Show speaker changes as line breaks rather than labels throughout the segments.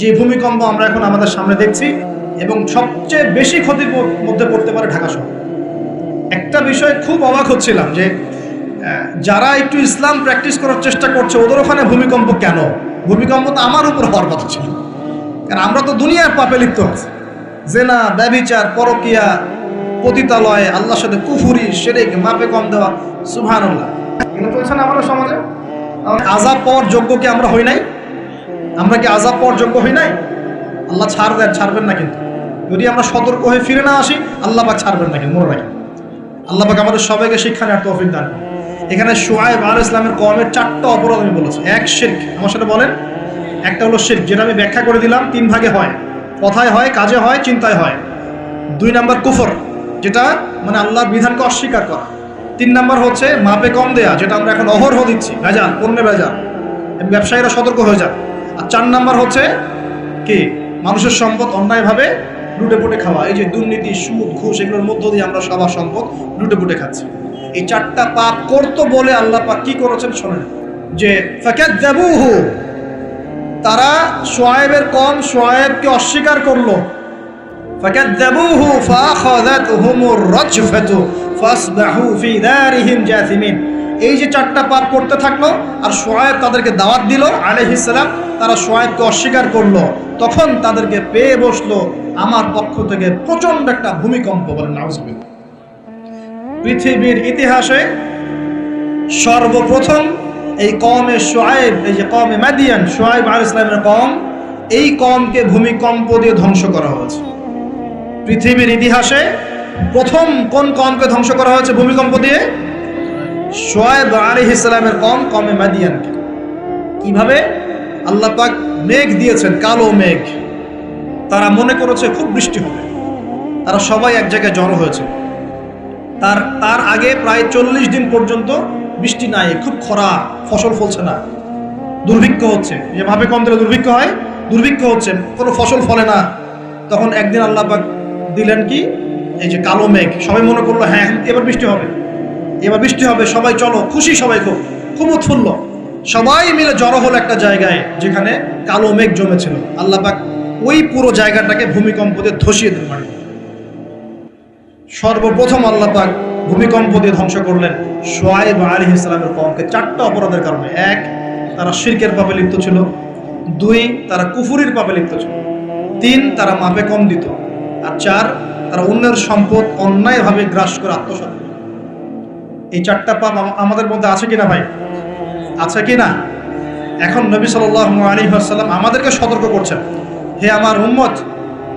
যে ভূমিকম্প আমরা এখন আমাদের সামনে দেখছি, এবং সবচেয়ে বেশি ক্ষতির মধ্যে পড়তে পারে ঢাকা শহর। একটা বিষয় খুব অবাক হচ্ছিলাম যে যারা একটু ইসলাম প্র্যাকটিস করার চেষ্টা করছে ওদের ওখানে ভূমিকম্প কেন? ভূমিকম্প তো আমার উপর হওয়ার কথা ছিল, কারণ আমরা তো দুনিয়ার পাপে লিপ্ত আছি। জেনা, ব্যভিচার, পরকিয়া, পতিতালয়, আল্লাহর সাথে কুফুরি, শিরক, মাপে কম দেওয়া, সুবহানাল্লাহ, এগুলো চলছে না আমাদের সমাজে। আযাব পাওয়ার যোগ্য কি আমরা হই নাই? আমরা কি আযাব পাওয়ার যোগ্য হই নাই? আল্লাহ ছাড়বেন না, কিন্তু যদি আমরা সতর্ক হয়ে ফিরে না আসি আল্লাহ পাক ছাড়বেন না, কিন্তু মনে রাখি আল্লাহ পাক আমাদের সবাইকে শিক্ষা নেওয়ার তৌফিক দান করুন। এখানে শুআয়ব আলাইহিস সালামের কওমের 4টা অপরাধ আমি বলেছি। এক, শিরক। আমার সাথে বলেন। একটা হলো শিরক, যেটা আমি ব্যাখ্যা করে দিলাম, 3 ভাগে হয়, কথায় হয়, কাজে হয়, চিন্তায় হয়। 2 নাম্বার কুফর, যেটা মানে আল্লাহর বিধানকে অস্বীকার করা। 3 নাম্বার হচ্ছে মাপে কম দেয়া, যেটা আমরা এখন অহরহ দিচ্ছি, ভেজাল, পণ্যে ভেজাল, ব্যবসায়ীরা সতর্ক হয়ে যান। আর 4 নাম্বার হচ্ছে কি, মানুষের সম্পদ অন্যায়ভাবে লুটে পুটে খাওয়া। এই যে দুর্নীতি, সুদ, ঘুষ, এগুলোর মধ্য দিয়ে আমরা সবার সম্পদ লুটে পুটে খাচ্ছি। এই 4টা পাপ করতো বলে আল্লাহ পাক কি করেছেন শোনেন, যে ফাকাযযাবুহু, তারা শুআয়বের কওম শুআয়বকে অস্বীকার করলো। ফাকাযযাবুহু ফাআখাযাতহুমুর রাজফাতু ফাসবাহু ফি দারিহিম জাসিমিন। এই যে 4টা পাপ করতে থাকলো, আর শুআয়ব তাদেরকে দাওয়াত দিল আলাইহিস সালাম, তারা শুআয়বকে অস্বীকার করলো, তখন তাদেরকে পেয়ে বসলো আমার পক্ষ থেকে প্রচন্ড একটা ভূমিকম্প। বলেন নাউজুবিল্লাহ। পৃথিবীর ইতিহাসে সর্বপ্রথম এই কওমে শুআয়ব, এই যে কওমে মাদিয়ান, শুআয়ব আলাইহিস সালামের কওম, এই কওমকে ভূমিকম্প দিয়ে ধ্বংস করা হয়েছে। পৃথিবীর ইতিহাসে প্রথম কোন কওমকে ধ্বংস করা হয়েছে ভূমিকম্প দিয়ে? শুআয়ব আলাইহিস সালামের কওম, কওমে মাদিয়ানকে। কিভাবে? আল্লাহ পাক মেঘ দিয়েছেন, কালো মেঘ। তারা মনে করেছে খুব বৃষ্টি হবে, তারা সবাই এক জায়গায় জড়ো হয়েছে। তার আগে প্রায় 40 দিন পর্যন্ত বৃষ্টি নাই, খুব খরা, ফসল ফলছে না, দুর্ভিক্ষ হচ্ছে। যে ভাবে কম দিলে দুর্ভিক্ষ হয়, দুর্ভিক্ষ হচ্ছে, কোনো ফসল ফলে না। তখন একদিন আল্লাহ পাক দিলেন কি, এই যে কালো মেঘ। সবাই মনে করলো হ্যাঁ এবার বৃষ্টি হবে, এবার বৃষ্টি হবে, সবাই চলো, খুশি, সবাই খুব উৎফুল্ল। সবাই মিলে জড়ো হলো একটা জায়গায় যেখানে কালো মেঘ জমেছিল। আল্লাহ পাক ওই পুরো জায়গাটাকে ভূমিকম্প দিয়ে ধসিয়ে দিলেন মাটি। সর্বপ্রথম আল্লাহ পাক ভূমিকম্প দিয়ে ধ্বংস করলেন শুআয়ব আলাইহিস সালামের কওমকে 4টা অপরাধের কারণে। 1, তারা শিরকের পাপে লিপ্ত ছিল। 2, তারা কুফরির পাপে লিপ্ত ছিল। 3, তারা মাপে কম দিত। আর 4, তারা অন্যের সম্পদ অন্যায়ভাবে গ্রাস করে আত্মসাৎ করত। এই 4টা পাপ আমাদের মধ্যে আছে কিনা ভাই? আছে কিনা? এখন নবী সাল্লাল্লাহু আলাইহি ওয়াসাল্লাম আমাদেরকে সতর্ক করছেন, হে আমার উম্মত,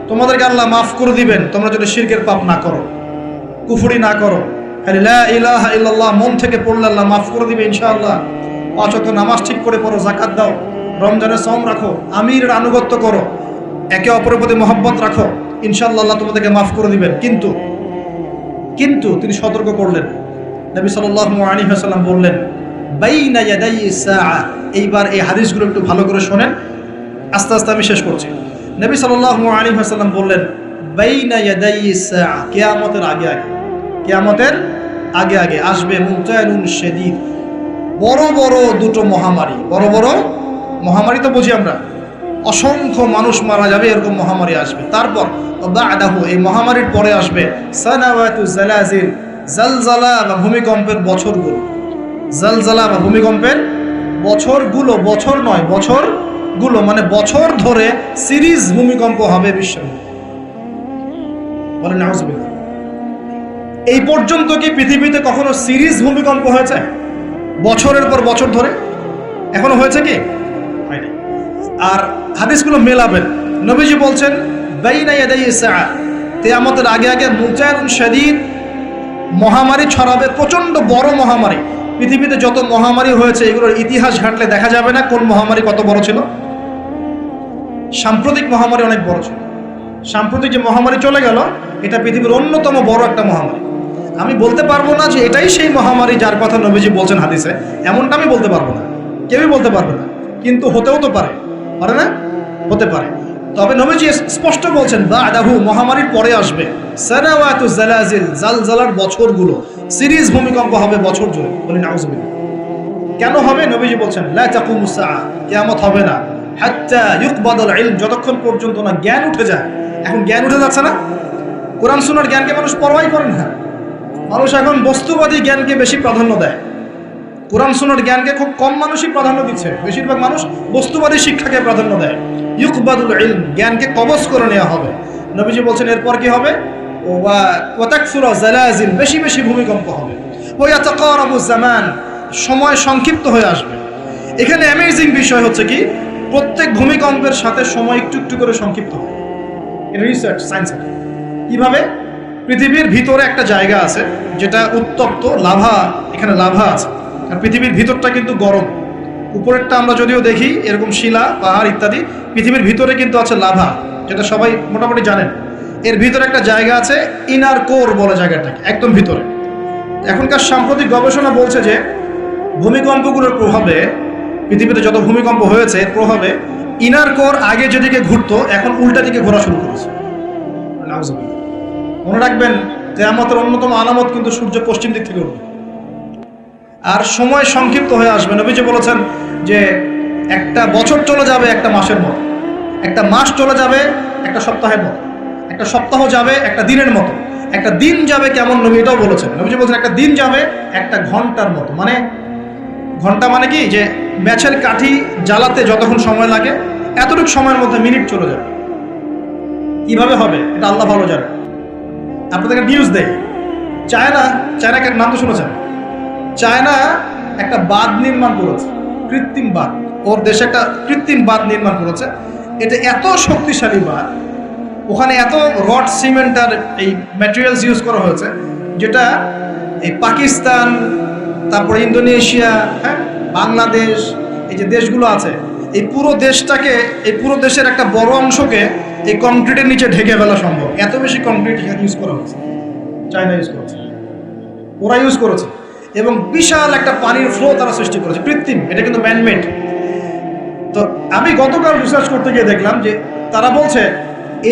তোমাদেরকে আল্লাহ মাফ করে দিবেন তোমরা যদি শিরকের পাপ না করো, কুফরি না করো, খালি লা ইলাহা ইল্লাল্লাহ মন থেকে পড়লে আল্লাহ মাফ করে দিবে ইনশাআল্লাহ। 5 ওয়াক্ত নামাজ ঠিক করে পড়ো, যাকাত দাও, রমজানের সওম রাখো, আমিরের আনুগত্য করো, একে অপরের প্রতি মহব্বত রাখো, ইনশাআল্লাহ আল্লাহ তোমাদেরকে মাফ করে দিবেন। কিন্তু তিনি সতর্ক করলেন। নবী সাল্লাল্লাহু আলাইহি ওয়াসাল্লাম বললেন, বাইনা ইয়াদাই সাআ। এইবার এই হাদিসগুলো একটু ভালো করে শোনেন, আস্তে আস্তে আমি শেষ করছি। নবী সাল্লাল্লাহু আলাইহি ওয়াসাল্লাম বললেন, বাইনা ইয়াদাই সাআ, কিয়ামতের আগে আগে, কিয়ামতের আগে আগে আসবে মুনতানুন শাদীদ, বড় বড় দুটো মহামারী। বড় বড় মহামারী তো বুঝি আমরা, অসংখ্য মানুষ মারা যাবে, এরকম মহামারী আসবে। তারপর বা'দাহু, এই মহামারীর পরে আসবে সানাওয়াতু জালাজিল, জালজালা বা ভূমিকম্পের বছরগুলো। জালজালা বা ভূমিকম্পের বছরগুলো, বছর নয়, বছরগুলো মানে বছর ধরে সিরিজ ভূমিকম্প হবে বিশ্বে। বলেন নাউজুবিল্লাহ। এই পর্যন্ত কি পৃথিবীতে কখনো সিরিজ ভূমিকম্প হয়েছে বছরের পর বছর ধরে? এখনো হয়েছে কি? হয়নি। আর হাদিসগুলো মেলাবেন। নবীজি বলছেন বাইনা ইয়াদাই সাআ, কিয়ামতের আগে আগে মুনতানুন শাদীদ, মহামারী ছড়াবে, প্রচন্ড বড় মহামারী। পৃথিবীতে যত মহামারী হয়েছে এগুলোর ইতিহাস ঘাটলে দেখা যাবে না কোন মহামারী কত বড় ছিল। সাম্প্রতিক মহামারী অনেক বড় ছিল। সাম্প্রতিক যে মহামারী চলে গেল, এটা পৃথিবীর অন্যতম বড় একটা মহামারী। আমি বলতে পারবো না যে এটাই সেই মহামারী যার কথা নবীজি বলছেন হাদিসে, এমনটা আমি বলতে পারবো না, কেউই বলতে পারবে না। কিন্তু হতেও তো পারে, পারে না? হতে পারে। তবে নবীজি স্পষ্ট বলছেন বা'দাহু, মহামারীর পরে আসবে সানাওয়াতু জালাজিল, জালজালার বছরগুলো, সিরিজ ভূমিকম্প হবে বছর জুড়ে। বলি নাউজুবিল্লাহ। কেন হবে? নবীজি বলছেন লা তাকুমুস সাআ, কিয়ামত হবে না। হাত্তা ইউকবাদাল ইলম, যতক্ষণ পর্যন্ত না জ্ঞান উঠে যায়। এখন জ্ঞান উঠে যাচ্ছে না, কোরআন সুন্নাহর জ্ঞানকে মানুষ পরোয়াই করে না। মানুষ এখন বস্তুবাদী জ্ঞানকে বেশি প্রাধান্য দেয়, কোরআন সুন্নাহর জ্ঞানকে খুব কম মানুষই প্রাধান্য দিচ্ছে। বেশিরভাগ মানুষ বস্তুবাদী শিক্ষাকে প্রাধান্য দেয়। ইউকবাদুল ইলম, জ্ঞানকে কবজ করে নেওয়া হবে। নবীজি বলছেন এরপর কি হবে? ওয়া তাকসুরা জালাজিল, বেশি বেশি ভূমিকম্প হবে। ওয়া ইয়াতাকারাবু জামান, সময় সংক্ষিপ্ত হয়ে আসবে। এখানে অ্যামেজিং বিষয় হচ্ছে কি, প্রত্যেক ভূমিকম্পের সাথে সময় একটু একটু করে সংক্ষিপ্ত হবে। এটা রিসার্চ, সায়েন্সের। কিভাবে? পৃথিবীর ভিতরে একটা জায়গা আছে যেটা উত্তপ্ত, লাভা, এখানে লাভা আছে। আর পৃথিবীর ভিতরটা কিন্তু গরম। উপরেরটা আমরা যদিও দেখি এরকম শিলা, পাহাড় ইত্যাদি, পৃথিবীর ভিতরে কিন্তু আছে লাভা, যেটা সবাই মোটামুটি জানেন। এর ভিতরে একটা জায়গা আছে, ইনার কোর বলে জায়গাটাকে, একদম ভিতরে। এখনকার সাম্প্রতিক গবেষণা বলছে যে ভূমিকম্পগুলোর প্রভাবে, পৃথিবীতে যত ভূমিকম্প হয়েছে এর প্রভাবে ইনার কোর আগে যেদিকে ঘুরতো এখন উল্টা দিকে ঘোরা শুরু করেছে। মনে রাখবেন কিয়ামতের অন্যতম আলামত কিন্তু সূর্য পশ্চিম দিক থেকে উঠবে, আর সময় সংক্ষিপ্ত হয়ে আসবে। নবীজি বলেছেন যে একটা বছর চলে যাবে একটা মাসের মতো, একটা মাস চলে যাবে একটা সপ্তাহের মতো, একটা সপ্তাহ যাবে একটা দিনের মতো, একটা দিন যাবে কেমন, নবী এটাও বলেছেন। নবীজি বলছেন একটা দিন যাবে একটা ঘন্টার মতো। মানে ঘন্টা মানে কি, যে ম্যাচের কাঠি জ্বালাতে যতক্ষণ সময় লাগে এতটুকু সময়ের মধ্যে মিনিট চলে যাবে। কিভাবে হবে এটা আল্লাহ ভালো জানে। আপনাদেরকে নিউজ দেয়, চায়নাকে নাম তো শুনেছেন? চায়না একটা বাঁধ নির্মাণ করেছে, কৃত্রিম বাঁধ। ওর দেশে একটা কৃত্রিম বাঁধ নির্মাণ করেছে। এটা এত শক্তিশালী বাঁধ, ওখানে এত রড, সিমেন্ট আর এই ম্যাটেরিয়ালস ইউজ করা হয়েছে, যেটা এই পাকিস্তান, তারপরে ইন্দোনেশিয়া, হ্যাঁ, বাংলাদেশ, এই যে দেশগুলো আছে, এই পুরো দেশটাকে, এই পুরো দেশের একটা বড় অংশকে এই কংক্রিটের নিচে ঢেকে ফেলা সম্ভব। এত বেশি কংক্রিট ইউজ করা হয়েছে, চায়না ইউজ করেছে, ওরা ইউজ করেছে। এবং বিশাল একটা পানির ফ্লো তারা সৃষ্টি করেছে, কৃত্রিম। এটা কিন্তু ম্যানমেড। তো আমি গতকাল রিসার্চ করতে গিয়ে দেখলাম যে তারা বলছে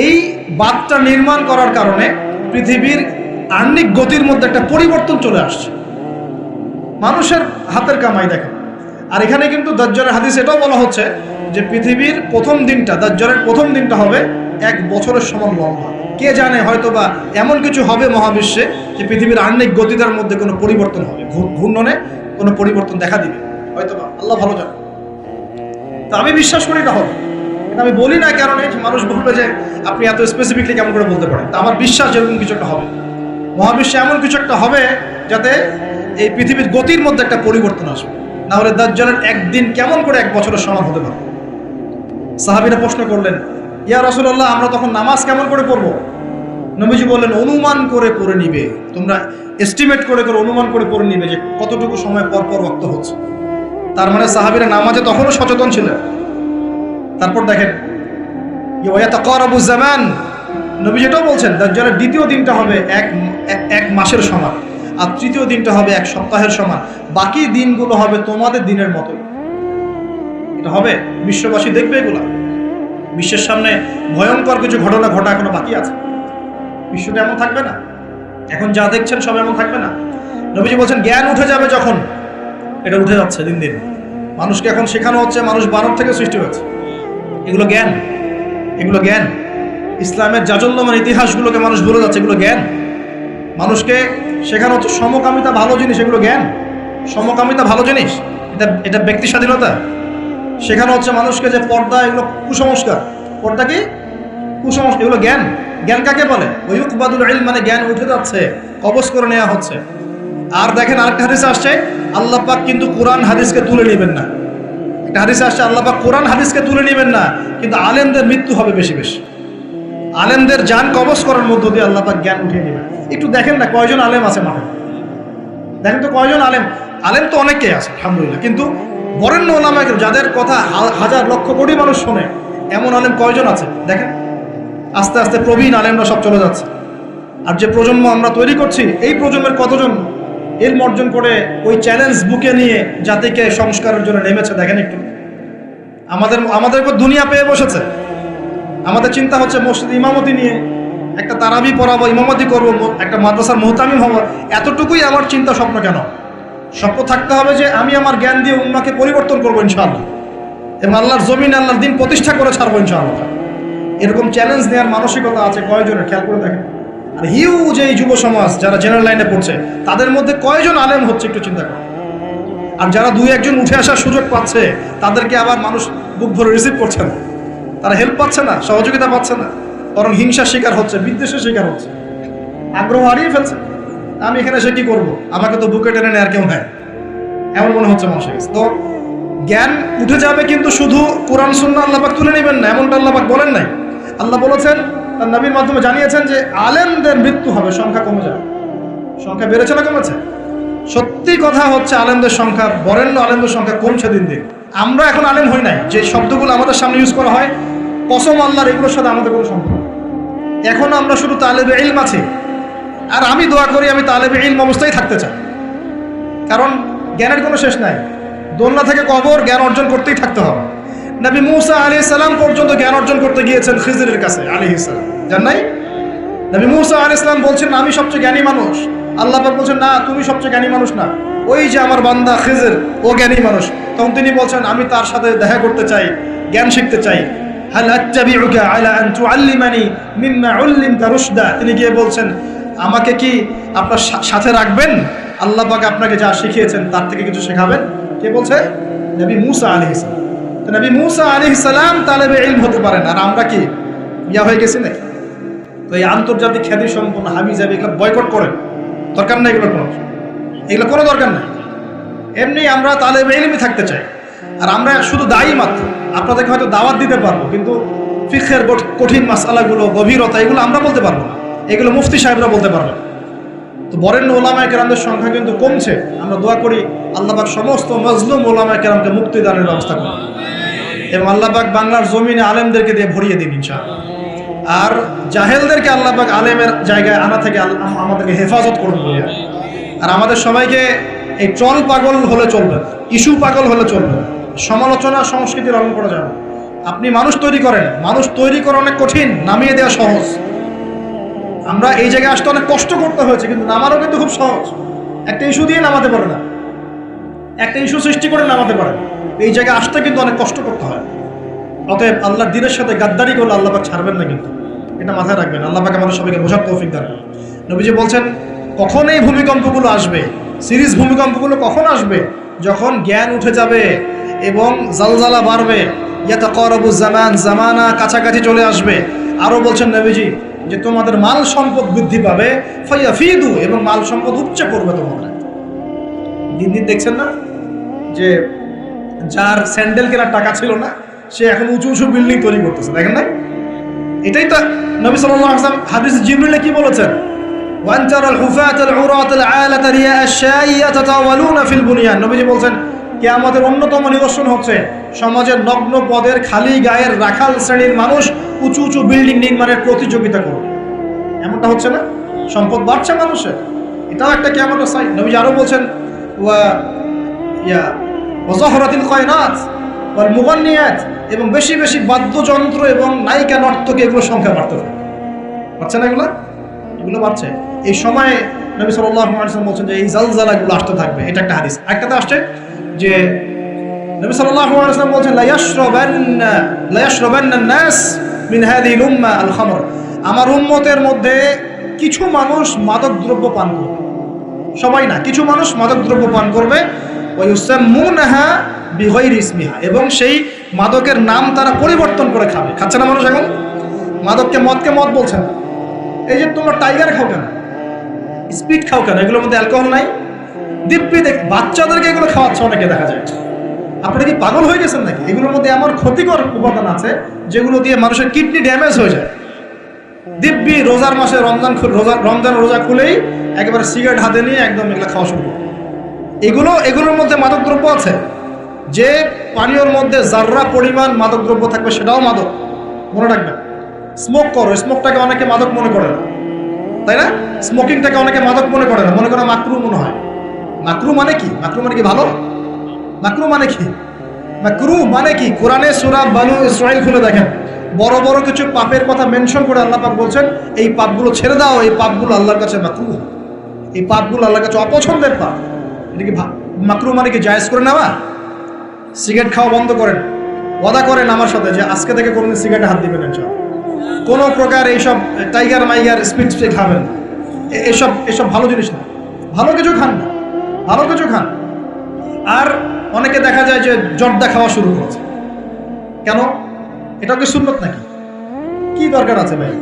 এই বাঁধটা নির্মাণ করার কারণে পৃথিবীর আহ্নিক গতির মধ্যে একটা পরিবর্তন চলে আসছে। মানুষের হাতের কামাই দেখেন। আর এখানে কিন্তু দাজ্জালের হাদিস এটাও বলা হচ্ছে যে পৃথিবীর প্রথম দিনটা, দাজ্জালের প্রথম দিনটা হবে 1 বছরের সমান লম্বা। কে জানে, হয়তো বা এমন কিছু হবে মহাবিশ্বে যে পৃথিবীর আহ্নিক গতিটার মধ্যে কোনো পরিবর্তন হবে, ঘূর্ণনে কোনো পরিবর্তন দেখা দিবে, হয়তো বা, আল্লাহ ভালো জানে। তা আমি বিশ্বাস করি এটা হবে। এটা আমি বলি না কারণে মানুষ বলবে যে আপনি এত স্পেসিফিকলি কেমন করে বলতে পারেন। তা আমার বিশ্বাস এরকম কিছু একটা হবে, মহাবিশ্বে এমন কিছু একটা হবে যাতে এই পৃথিবীর গতির মধ্যে একটা পরিবর্তন আসবে। না হলে দাজ্জালের একদিন কেমন করে 1 বছরের সমান হতে পারে? সাহাবীরা প্রশ্ন করলেন, ইয়া রাসূলুল্লাহ, আমরা তখন নামাজ কেমন করে পড়বো? নবীজি বললেন, অনুমান করে পড়ে নিবে। তোমরা এস্টিমেট করে অনুমান করে পড়ে নিবে যে কতটুকু সময় পর পর ওয়াক্ত হচ্ছে। তার মানে সাহাবীরা নামাজে তখনও সচেতন ছিলেন। তারপর দেখেন, ইয়াতাকারাবু জামান, নবীজি এটাও বলছেন দাজ্জালের দ্বিতীয় দিনটা হবে এক মাসের সমান, আর তৃতীয় দিনটা হবে 1 সপ্তাহের সমান। বাকি দিনগুলো হবে তোমাদের দিনের মতো। এটা হবে, বিশ্ববাসী দেখবে এগুলা। বিশ্বের সামনে ভয়ঙ্কর কিছু ঘটনা ঘটা এখনো বাকি আছে। বিশ্বটা এমন থাকবে না, এখন যা দেখছেন সব এমন থাকবে না। নবীজি বলছেন জ্ঞান উঠে যাবে যখন, এটা উঠে যাচ্ছে দিন দিন। মানুষকে এখন শেখানো হচ্ছে মানুষ বানর থেকে সৃষ্টি হয়েছে। এগুলো জ্ঞান, এগুলো জ্ঞান। ইসলামের জাজল্যমান ইতিহাসগুলোকে মানুষ ভুলে যাচ্ছে, এগুলো জ্ঞান। মানুষকে শেখানো হচ্ছে সমকামিতা ভালো জিনিস, এগুলো জ্ঞান। সমকামিতা ভালো জিনিস, এটা ব্যক্তি স্বাধীনতা। শেখানো হচ্ছে মানুষকে যে পর্দা, এগুলো কুসংস্কার। পর্দা কি? কুসংস্কার। এগুলো জ্ঞান। জ্ঞান কাকে বলে? ওয়ায়ুকবাদুল ইলম, মানে জ্ঞান উঠে যাচ্ছে, কবজ করে নেওয়া হচ্ছে। আর দেখেন আরেকটা হাদিস আসছে, আল্লাহ পাক কিন্তু কোরআন হাদিসকে তুলে নেবেন না। একটা হাদিস আসছে, আল্লাহ পাক কোরআন হাদিসকে তুলে নেবেন না, কিন্তু আলেমদের মৃত্যু হবে বেশি বেশি। আলেমদের জান কবজ করার মধ্য দিয়ে আল্লাহ পাক জ্ঞান উঠিয়ে নেবেন। একটু দেখেন না কয়জন আলেম আছে মাঠে, দেখেন তো কয়জন আলেম। আলেম তো অনেকেই আছে আলহামদুলিল্লাহ, কিন্তু বরেণ্য ওলামা যাদের কথা হাজার লক্ষ কোটি মানুষ শোনে, এমন আলেম কয়জন আছে দেখেন। আস্তে আস্তে প্রবীণ আলেমরা সব চলে যাচ্ছে। আর যে প্রজন্ম আমরা তৈরি করছি, এই প্রজন্মের কতজন এলম অর্জন করে ওই চ্যালেঞ্জ বুকে নিয়ে জাতিকে সংস্কারের জন্য নেমেছে দেখেন একটু। আমাদের উপর দুনিয়া পেয়ে বসেছে। আমাদের চিন্তা হচ্ছে মসজিদ ইমামতি নিয়ে একটা তারাবি পড়াবো, ইমামতি করবো, একটা মাদ্রাসার মুহতামিম হবো। এতটুকুই আমার চিন্তা স্বপ্ন কেন? স্বপ্ন থাকতে হবে যে আমি আমার জ্ঞান দিয়ে উম্মাহকে পরিবর্তন করবো ইনশাআল্লাহ। এবং আল্লাহর জমিনে আল্লাহর দিন প্রতিষ্ঠা করে ছাড়বো ইনশাআল্লাহ। এরকম চ্যালেঞ্জ নেওয়ার মানসিকতা আছে কয়জনের, খেয়াল করে দেখেন। আর হিউজ এই যুব সমাজ যারা জেনারেল লাইনে পড়ছে তাদের মধ্যে কয়জন আলেম হচ্ছে একটু চিন্তা করো। আর যারা দুই একজন উঠে আসার সুযোগ পাচ্ছে তাদেরকে আবার মানুষ বুক ভরে রিসিভ করছে না, তারা হেল্প পাচ্ছে না, সহযোগিতা পাচ্ছে না, বরং হিংসার শিকার হচ্ছে, বিদ্বেষের শিকার হচ্ছে, আগ্রহ হারিয়ে ফেলছে। আমি এখানে এসে কি করবো, আমাকে তো বুকে টেনে নেয় আর কেউ নেয়, এমন মনে হচ্ছে মানুষের কাছে। তো জ্ঞান উঠে যাবে, কিন্তু শুধু কোরআন সুন্নাহ আল্লাহ পাক তুলে নেবেন না, এমনটা আল্লাহ পাক বলেন নাই। আল্লাহ বলেছেন, তার নবীর মাধ্যমে জানিয়েছেন যে আলেমদের মৃত্যু হবে, সংখ্যা কমে যাবে। সংখ্যা বেড়েছে না কমেছে? সত্যি কথা হচ্ছে আলেমদের সংখ্যা, বরেণ্য আলেমদের সংখ্যা কমছে দিন দিন। আমরা এখন আলেম হই নাই, যে শব্দগুলো আমাদের সামনে ইউজ করা হয় কসম আল্লাহর, এগুলোর সাথে আমাদের কোনো সম্পর্ক। এখন আমরা শুধু তালেবে ইলম আছি, আর আমি দোয়া করি আমি তালেবে ইলম অবস্থায় থাকতে চাই, কারণ জ্ঞানের কোনো শেষ নাই। দোলনা থেকে কবর, জ্ঞান অর্জন করতেই থাকতে হবে। নবী মুসা আলাইহিস সালাম পর্যন্ত জ্ঞান অর্জন করতে গিয়েছেন খিজিরের কাছে আলাইহিস সালাম, জান নাই? নবী মুসা আলাইহিস সালাম বলছেন আমি সবচেয়ে জ্ঞানী মানুষ, আল্লাহ পাক বলছেন না তুমি সবচেয়ে জ্ঞানী মানুষ না, ওই যে আমার বান্দা খিজির ও জ্ঞানী মানুষ। তখন তিনি বলছেন আমি তার সাথে দেখা করতে চাই, জ্ঞান শিখতে চাই। হাল আত্তাবিউকা আলা আন তুআল্লিমানি মিম্মা উল্লিমতা রুশদা, তিনি গিয়ে বলছেন আমাকে কি আপনার সাথে রাখবেন, আল্লাহ পাক আপনাকে যা শিখিয়েছেন তার থেকে কিছু শেখাবেন? কে বলছে? নবী মুসা আলাইহিস সালাম। তো নবী মুসা আলাইহিস সালাম তালেবে ইলম হতে পারেন, আর আমরা কি ইয়া হয়ে গেছি নাকি? তো এই আন্তর্জাতিক খ্যাতি সম্পন্ন হাবিজাবি এগুলো বয়কট করেন, দরকার নেই, এগুলো কোনো দরকার নেই। এমনি আমরা তালেবে ইলমই থাকতে চাই, আর আমরা শুধু দায়ী মাত্র। আপনাদেরকে হয়তো দাওয়াত দিতে পারবো, কিন্তু ফিকহের কঠিন মাসআলাগুলো, গভীরতা, এগুলো আমরা বলতে পারবো না, এগুলো মুফতি সাহেবরা বলতে পারবেন। তো বরেণ্য ওলামায়ে কেরামদের সংখ্যা কিন্তু কমছে। আমরা দোয়া করি আল্লাহ পাক সমস্ত মজলুম ওলামায়ে কেরামকে মুক্তি দানের ব্যবস্থা করুন, এবং আল্লাহ পাক বাংলার জমিনে আলেমদেরকে দিয়ে ভরিয়ে দিন ইনশাআল্লাহ। আর জাহেলদেরকে আল্লাহ পাক আলেমের জায়গায় আনা থেকে আমাদেরকে হেফাজত করুন বলিয়া। আর আমাদের সবাইকে এই ট্রল পাগল হলে চলবে, ইস্যু পাগল হলে চলবে, সমালোচনা সংস্কৃতি লালন করা যাবে। আপনি মানুষ তৈরি করেন, মানুষ তৈরি করা অনেক কঠিন, নামিয়ে দেওয়া সহজ। আমরা এই জায়গায় আসতে অনেক কষ্ট করতে হয়েছে, কিন্তু নামারও কিন্তু খুব সহজ। একটা ইস্যু দিয়ে নামাতে পারে না, একটা ইস্যু সৃষ্টি করে নামাতে পারে। এই জায়গায় আসতে কিন্তু অনেক কষ্ট করতে হয়। অতএব আল্লাহর দ্বীনের সাথে গাদ্দারি করলে আল্লাহ পাক ছাড়বেন না, কিন্তু এটা মাথায় রাখবেন। আল্লাহ পাক আমাদের সবাইকে বোঝার তৌফিক দান করুন। নবীজি বলছেন কখন এই ভূমিকম্পগুলো আসবে, সিরিজ ভূমিকম্পগুলো কখন আসবে? যখন জ্ঞান উঠে যাবে এবং জালজালা বাড়বে, ইয়াতাকারাবু জামান, জামানা কাছাকাছি চলে আসবে। আরও বলছেন নবীজি যে তোমাদের মাল সম্পদ বৃদ্ধি পাবে, ফায়াফিদু, এবং মাল সম্পদ উপচে পড়বে তোমাদের। দিন দিন দেখছেন না যে যার স্যান্ডেল কেনার টাকা ছিল না, সে এখন উঁচু উঁচু বিল্ডিং তৈরি করতেছে, দেখেন না? এটাই তো নবী সাল্লাল্লাহু আলাইহি ওয়াসাল্লাম হাদিস জিবরিলে কি বলেছেন? ওয়ান তারাল হুফাতাল উরাতাল আলাতা রিয়া আশ-শাই ইয়াতাতাওয়ালুনা ফিল বুনিয়ান। নবীজি বলছেন কিয়ামতের অন্যতম নিদর্শন হচ্ছে সমাজের নগ্ন পদের খালি গায়ের রাখাল শ্রেণীর মানুষ উঁচু উঁচু বিল্ডিং নির্মাণের প্রতিযোগিতা করবে। এমনটা হচ্ছে না? সম্পদ বাড়ছে মানুষের, এটাও একটা কিয়ামতের সাইন। নবীজি আরো বলছেন ওয়াজাহরাতিল কায়নাত ওয়াল মুগান্নিয়াত, এবং বেশি বেশি বাদ্যযন্ত্র এবং নায়িকা নর্তকী, এগুলোর সংখ্যা বাড়তে থাকে। বাড়ছে না এগুলো বাড়ছে। এই সময়ে নবী সাল্লাল্লাহু আলাইহি ওয়াসাল্লাম বলছেন যে এই জালজালাগুলো আসতে থাকবে। এটা একটা হাদিস। একটাতে আসছে যে নবী সাল্লাল্লাহু আলাইহি ওয়াসাল্লাম বলছেন লা ইয়াশরাবান্না নাস মিন হাযিহিল উম্মাহ আল খামর, আমার উম্মতের মধ্যে কিছু মানুষ মাদক দ্রব্য পান করবে, সবাই না, কিছু মানুষ মাদক দ্রব্য পান করবে। ওয়া ইউসাম্মুনাহা বিগাইরি ইসমিহা, এবং সেই মাদকের নাম তারা পরিবর্তন করে খাবে। খাচ্ছে না মানুষ এখন? মাদককে মদ বলছে না। এই যে তোমরা টাইগার খাও কেন, স্পিড খাও কেন, এগুলোর মধ্যে অ্যালকোহল নাই? দিব্যি বাচ্চাদেরকে এগুলো খাওয়াচ্ছে অনেকে, দেখা যায়। আপনারা কি পাগল হয়ে গেছেন নাকি? এগুলোর মধ্যে এমন ক্ষতিকর উপাদান আছে যেগুলো দিয়ে মানুষের কিডনি ড্যামেজ হয়ে যায়। দিব্যি রোজার মাসে রমজান রোজা খুলেই একেবারে সিগারেট হাতে নিয়ে একদম এগুলো খাওয়া শুরু করে। এগুলোর মধ্যে মাদক দ্রব্য আছে। যে পানীয়র মধ্যে যাররা পরিমাণ মাদক দ্রব্য থাকবে সেটাও মাদক, মনে রাখবেন। স্মোক করো, স্মোকটাকে অনেকে মাদক মনে করে না, তাই না? স্মোকিংটাকে অনেকে মাদক মনে করে না, মনে করে মাকরু মনে হয়। মাকরু মানে কি? মাকরু মানে কি ভালো? মাকরু মানে কি? মাকরু মানে কি? কোরআনে সূরা বানু ইসরাঈল খুলে দেখেন, বড় বড় কিছু পাপের কথা মেনশন করে আল্লাহ পাক বলছেন এই পাপগুলো ছেড়ে দাও, এই পাপগুলো আল্লাহর কাছে মাকরু, এই পাপগুলো আল্লাহর কাছে অপছন্দের পাপ। এটা কি মাকরু মানে কি জায়েজ করে নেওয়া? সিগারেট খাওয়া বন্ধ করেন, ওয়াদা করেন আমার সাথে যে আজকে থেকে কোনোদিন সিগারেটে হাত দিবেন না, কোনো প্রকার এইসব টাইগার মাইগার স্পিড খাবেন না, এসব ভালো জিনিস না, ভালো কিছু খান না, ভালো কিছু খান। আর অনেকে দেখা যায় যে জর্দা খাওয়া শুরু করেছে। কেন? এটা কি সুন্নত নাকি? কি দরকার আছে ভাই?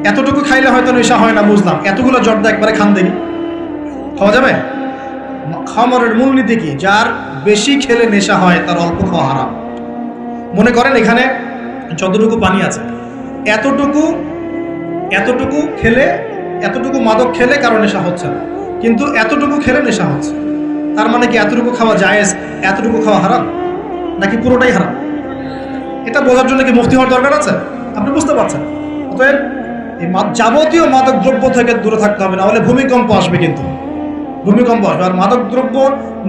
এতটুকু খাইলে হয়তো নেশা হয় না বুঝলাম, এতগুলো জর্দা একবারে খান দেখি, খাওয়া যাবে? খামারের মূলনীতি কি? যার বেশি খেলে নেশা হয় তার অল্প খাওয়া হারাম। মনে করেন এখানে যতটুকু পানি আছে এতটুকু খেলে, এতটুকু মাদক খেলে কারো নেশা হচ্ছে না, কিন্তু এতটুকু খেলে নেশা হচ্ছে। তার মানে কি এতটুকু খাওয়া জায়েজ, এতটুকু খাওয়া হারাম, নাকি পুরোটাই হারাম? এটা বোঝার জন্য কি মুফতি হওয়ার দরকার আছে? আপনি বুঝতে পারছেন? অতএব এই যাবতীয় মাদক দ্রব্য থেকে দূরে থাকতে হবে, না হলে ভূমিকম্প আসবে। কিন্তু ভূমিকম্প আসবে। আর মাদক দ্রব্য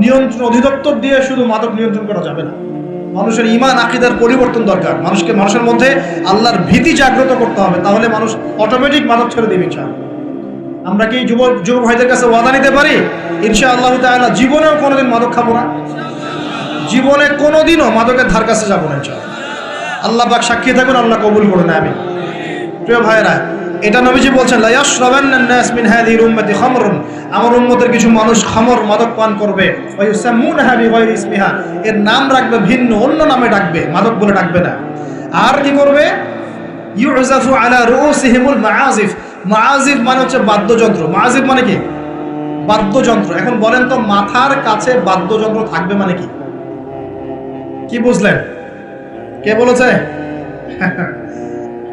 নিয়ন্ত্রণ অধিদপ্তর দিয়ে শুধু মাদক নিয়ন্ত্রণ করা যাবে না। মানুষের ঈমান আকীদার পরিবর্তন দরকার। মানুষের মধ্যে আল্লাহর ভীতি জাগ্রত করতে হবে, তাহলে মানুষ অটোমেটিক মাদক ছেড়ে দেবে ইনশাআল্লাহ। আমরা কি যুব ভাইদের কাছে ওয়াদা নিতে পারি ইনশাআল্লাহ তাআলা জীবনেও কোনোদিন মাদক খাবো না, জীবনে কোনোদিনও মাদকের ধার কাছে যাবো না ইনশাআল্লাহ। আল্লাহ পাক সাক্ষী থাকুন, আল্লাহ কবুল করুন, আমিন। প্রিয় ভাইরা, এটা নবীজি বলছেন লা ইয়াশরাবান্নান নাস মিন হাযিহিল উম্মতি খামরুন, আমার উম্মতের কিছু মানুষ খামর মাদক পান করবে, ওয়া ইউসাম্মুনাহা বিগায়রি ইসমিহা, এর নাম রাখবে ভিন্ন, অন্য নামে ডাকবে, মাদক বলে ডাকবে না। আর কি করবে? ইউযাফু আলা রুউসিহিমুল মাআজিফ, মাআজিফ মানে হচ্ছে বাদ্যযন্ত্র। মাআজিফ মানে কি? বাদ্যযন্ত্র। এখন বলেন তো মাথার কাছে বাদ্যযন্ত্র থাকবে মানে কি? কি বুঝলেন? কে বলেছে?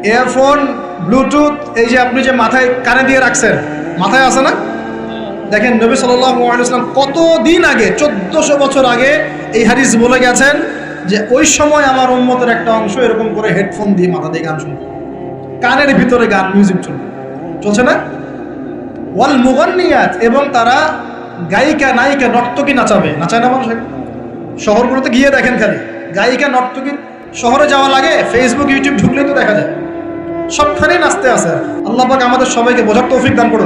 ইয়ারফোন, ব্লুটুথ, এই যে আপনি যে মাথায় কানে দিয়ে রাখছেন, মাথায় আছে না? দেখেন নবী সাল্লাল্লাহু আলাইহি ওয়াসাল্লাম কতদিন আগে, 1400 বছর আগে এই হাদিস বলে গেছেন যে ওই সময় আমার উম্মতের একটা অংশ এরকম করে হেডফোন দিয়ে মাথা দিয়ে গান শুনবে, কানের ভিতরে গান, মিউজিক চলছে না? ওয়াল মুগান্নিয়াত, এবং তারা গায়িকা নায়িকা নর্তকী নাচায় না মানুষ? শহরগুলোতে গিয়ে দেখেন খালি গায়িকা নর্তকী, শহরে যাওয়া লাগে, ফেসবুক ইউটিউব ঢুকলে তো দেখা যায় সবখানেই নাচতে আছে। আল্লাহ পাক আমাদের সবাইকে বোঝার তৌফিক দান করুন।